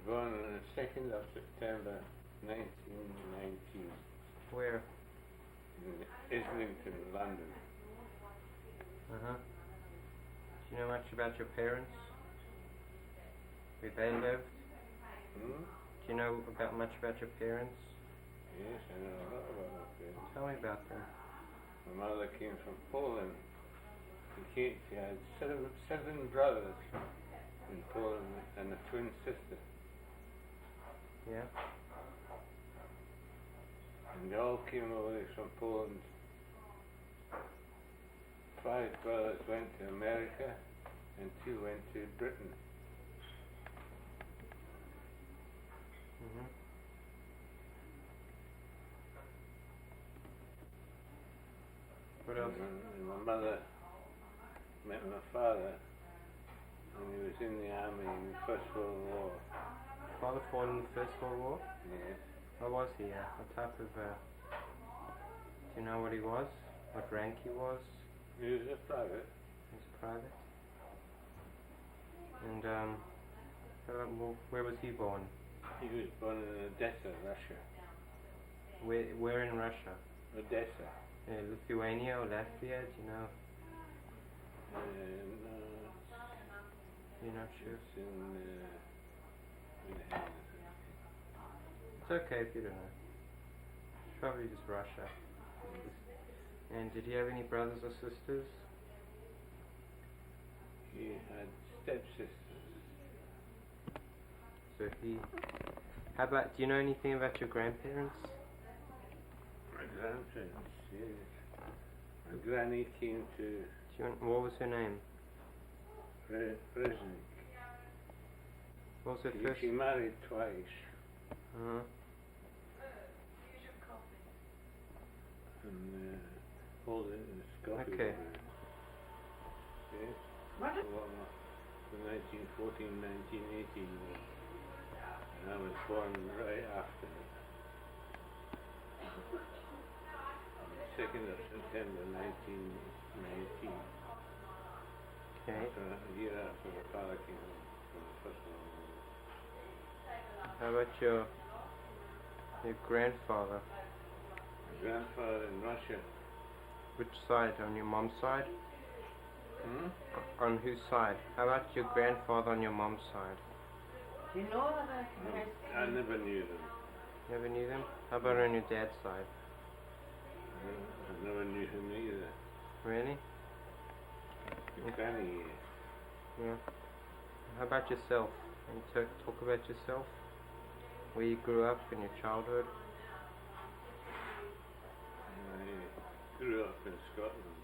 born on the 2nd of September 1919 Where? in Islington, London. Uh-huh. Do you know much about your parents? Where they lived? Hmm? Do you know much about your parents? Yes, I know a lot about my parents. Tell me about them. My mother came from Poland. She had seven brothers in Poland and a twin sister. Yeah? And they all came over from Poland. 5 brothers went to America and 2 went to Britain. Mm-hmm. What else? And my mother met my father when he was in the army in the First World War. Father fought in the First World War? Yes. What was he? What type of, do you know what he was? What rank he was? He was a private. He was private. And, where was he born? He was born in Odessa, Russia. Where in Russia? Odessa. Lithuania or Latvia, do you know? No, You're not sure? it's in It's okay if you don't know. It's probably just Russia. And did he have any brothers or sisters? He had stepsisters. So how about, do you know anything about your grandparents? My grandparents, yes. My granny came to What was her name? Resnick. What was her first? She married twice. Uh-huh. And hold it in Scotland. Okay. Yes. What? The 1914, 1918 war. And I was born right after it. 2nd of September 1919. Okay. A year after my father came home from the First World War. How about your grandfather? My grandfather in Russia. Which side? On your mom's side? Hmm? On whose side? How about your grandfather on your mom's side? You know that No, I never knew them. Never knew them? How about on your dad's side? I never knew him either. Really? Granny, yes. Yeah. How about yourself? Can you talk about yourself? Where you grew up in your childhood? I grew up in Scotland.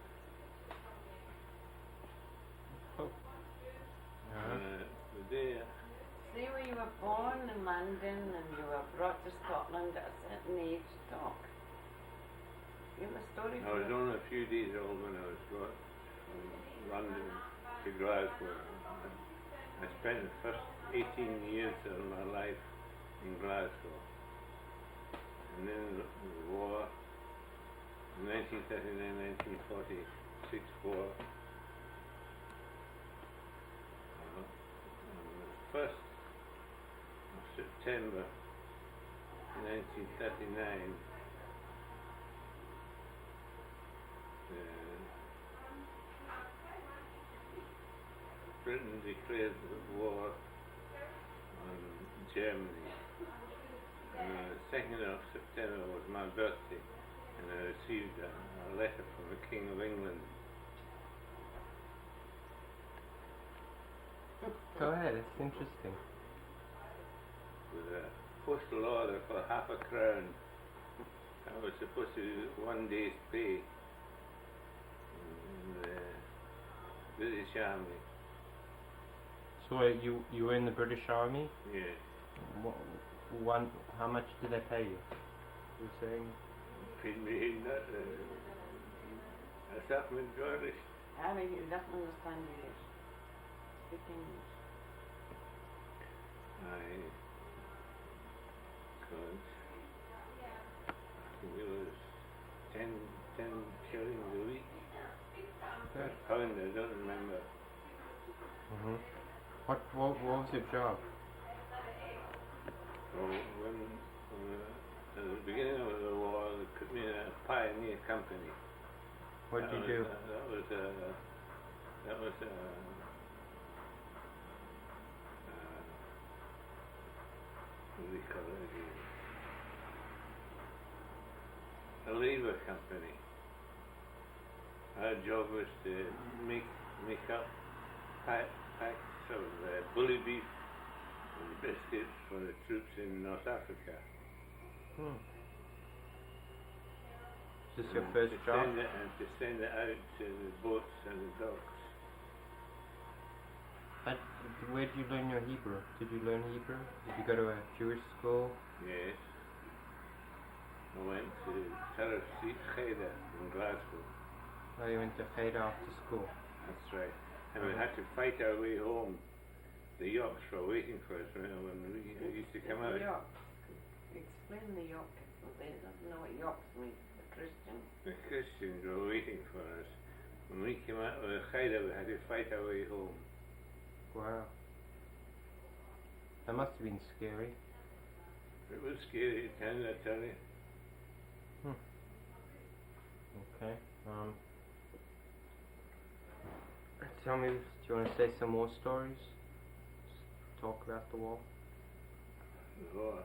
Oh. The day See, when you were born in London and you were brought to Scotland at a certain age, talk. You have a story I was only a few days old when I was brought from London to Glasgow. I spent the first 18 years of my life in Glasgow. And then the war, 1939-1946 war. On the 1st of September 1939, Britain declared war on Germany. And the 2nd of September was my birthday, and I received a letter from the King of England. Go ahead, it's interesting. With a postal order for £0.50. I was supposed to do 1 day's pay in the British Army. So you were in the British Army? Yes. How much did they pay you? You were saying? Paid me that. That's up in Scottish. I mean, you don't understand English. Speak English. Because I think it was 10 shillings a week. Good. Pound, I don't remember. Mm-hmm. What was your job? pioneer company. What did you do? That was what do you call it again? A labour company. Our job was to make up packs of bully beef and biscuits for the troops in North Africa. Is this your first job? And to send it out to the boats and the docks. Where did you learn your Hebrew? Did you learn Hebrew? Did you go to a Jewish school? Yes. I went to Zaida in Glasgow. Oh, you went to Zaida after school? That's right. And we had to fight our way home. The Yorks were waiting for us when we used to come out. York. Explain the York. They don't know what Yorks means. The Christians. The Christians were waiting for us. When we came out of Zaida, we had to fight our way home. Wow. That must have been scary. It was scary at times, I tell you. Okay. Tell me, do you want to say some more stories? Just talk about the war. The war.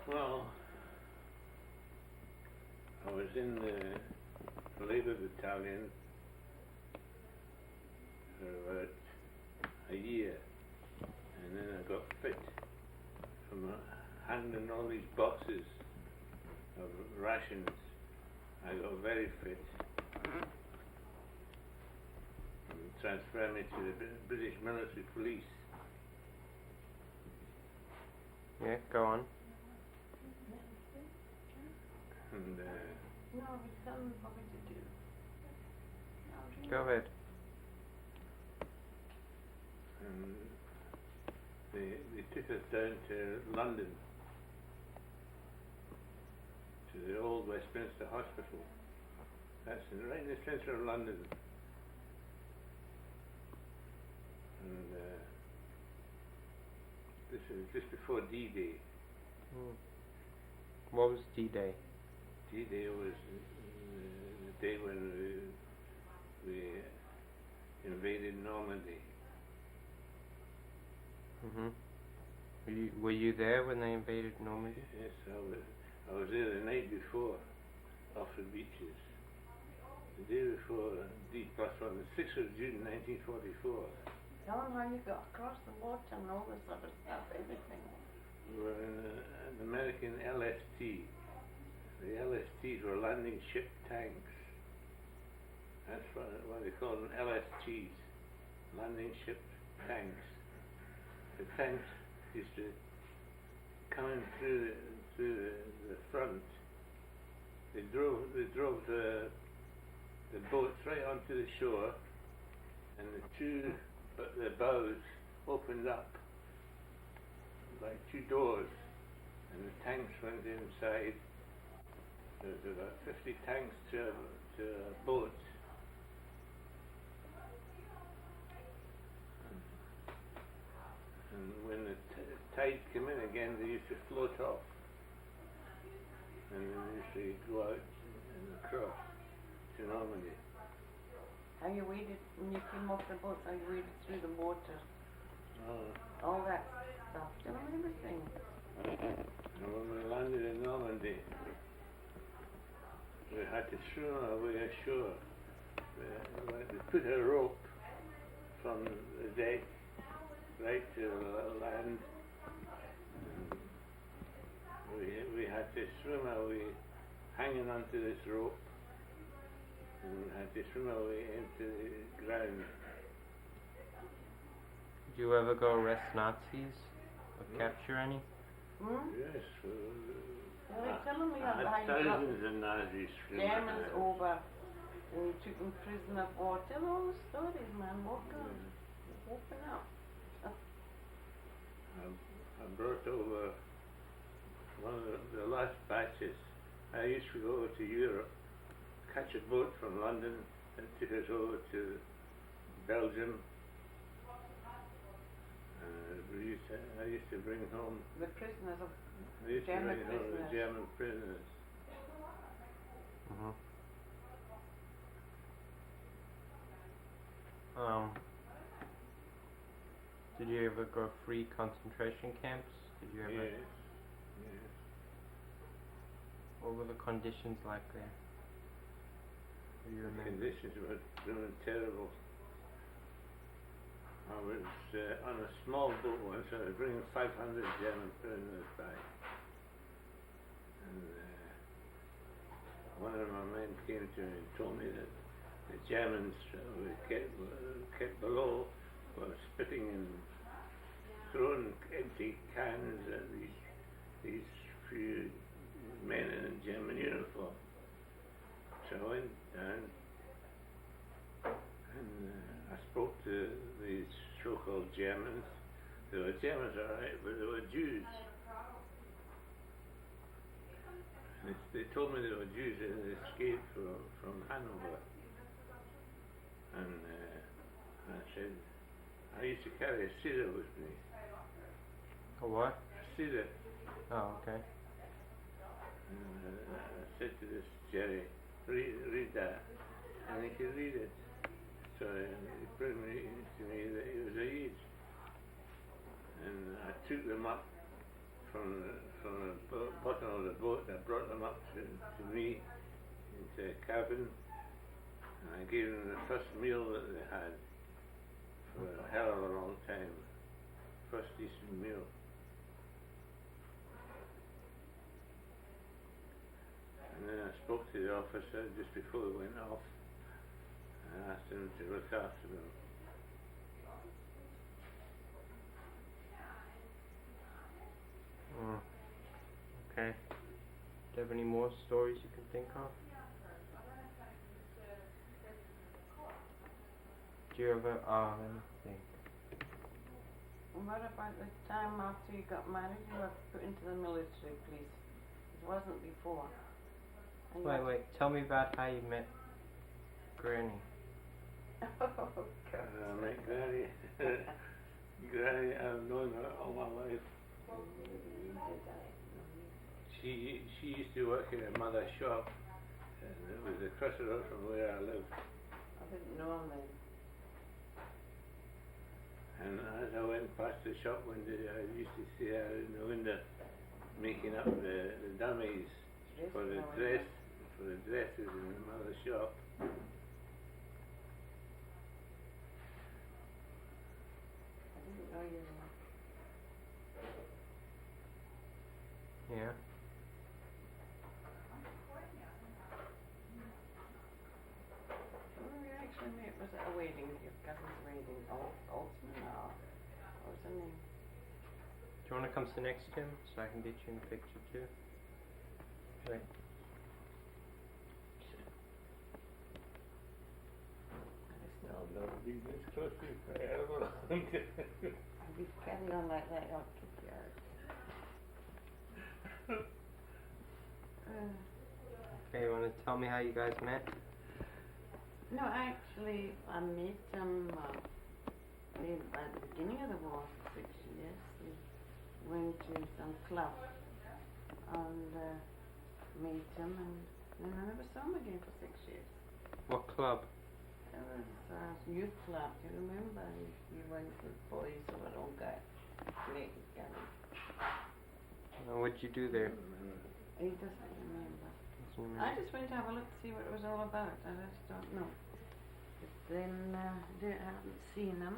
Well, I was in the Labour Battalion for about a year, and then I got fit from handling all these boxes of rations. I got very fit and transferred me to the British Military Police. Yeah, go on. And No, tell me what to do. Go ahead. and they took us down to London, to the old Westminster Hospital. That's right in the centre of London. And this is just before D-Day. What was D-Day? D-Day was the day when we invaded Normandy. Were you there when they invaded Normandy? Yes, I was there the night before, off the beaches. The day before D+1, the 6th of June 1944. Tell them how you got across the water and all this other stuff, everything. We were in an American LST. The LSTs were landing ship tanks. That's what they call them, LSTs, landing ship tanks. The tanks used to come in through the front. They drove the boats right onto the shore, and the bows opened up like two doors, and the tanks went inside. There was about 50 tanks to a boat. And when the tide came in again, they used to float off, and then they used to go out and across to Normandy. How you waded, when you came off the boat, how you waded through the water. All that stuff. Tell them everything. And when we landed in Normandy, we had to swim our way ashore. We put a rope from the deck right to the land. And we had to swim our way, hanging onto this rope, and we had to swim our way into the ground. Did you ever go arrest Nazis or capture any? Yes. Well, they're telling me how you got thousands of Nazis. Germans over and you took them prisoner of war. Tell all the stories, man. Open up. I brought over one of the last batches. I used to go to Europe, catch a boat from London and took us over to Belgium. I used to bring home The prisoners of German prisoners. German prisoners. Mhm. Did you ever go free concentration camps? Did you ever? Yes, yes. What were the conditions like there? Do you The remember? conditions were really terrible. I was on a small boat once. I was bringing 500 German prisoners back, and one of my men came to me and told me that the Germans who kept below were spitting and throwing empty cans at these few men in German uniform. So I went down and I spoke to these so-called Germans. They were Germans, all right, but they were Jews. And they told me they were Jews and they escaped from Hanover. And I said, I used to carry a scissor with me. A what? A scissor. Oh, okay. And I said to this Jerry, read that. And he could read it. So he proved to me that he was a Yid. And I took them up from the bottom of the boat. I brought them up to me into a cabin. And I gave them the first meal that they had for a hell of a long time. First decent meal. And then I spoke to the officer just before we went off. I asked him to look after them. Mm. Okay. Do you have any more stories you can think of? Do you ever, let me think. What about the time after you got married you were put into the military, please? It wasn't before. And Wait, tell me about how you met Granny. Oh, God. I met Granny. Granny, I've known her all my life. She used to work in her mother's shop, and it was across the road from where I lived. I didn't know him then. And as I went past the shop one day, I used to see her in the window making up the dummies for the dresses in the mother's shop. I didn't know you were. Yeah. Where were you actually met? Was it a wedding? Your cousin's wedding? Altman or what was her name? Do you want to come sit next to him so I can get you in the picture too? Wait. I'll never be this close to you forever. If you carry on like that, I'll kick you out. Okay, you want to tell me how you guys met? No, actually, I met him at the beginning of the war for 6 years. We went to some club and met him, and then I never saw him again for 6 years. What club? It was a youth club, do you remember? He went with boys who were all got naked together. What'd you do there? He doesn't remember. Doesn't I remember. just went to have a look to see what it was all about. I just don't know. But then I hadn't seen him.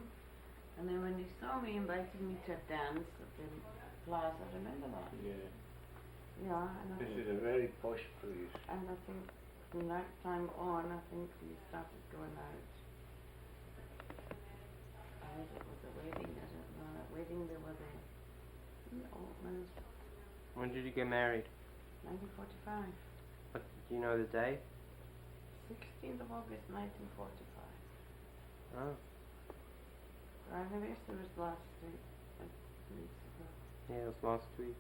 And then when he saw me, he invited me to a dance at the plaza. Remember that? Yeah. Yeah. And This is a very posh place. and I think from that time on, I think we started going out. I heard it was a wedding. I don't know. That wedding they were there. The Altmans, When did you get married? 1945. What, do you know the day? 16th of August, 1945. Oh, Our anniversary was last week. Like 2 weeks ago. yeah, it was last week.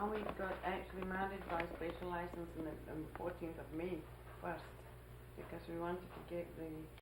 And we got actually married by special license on the 14th of May first, because we wanted to get the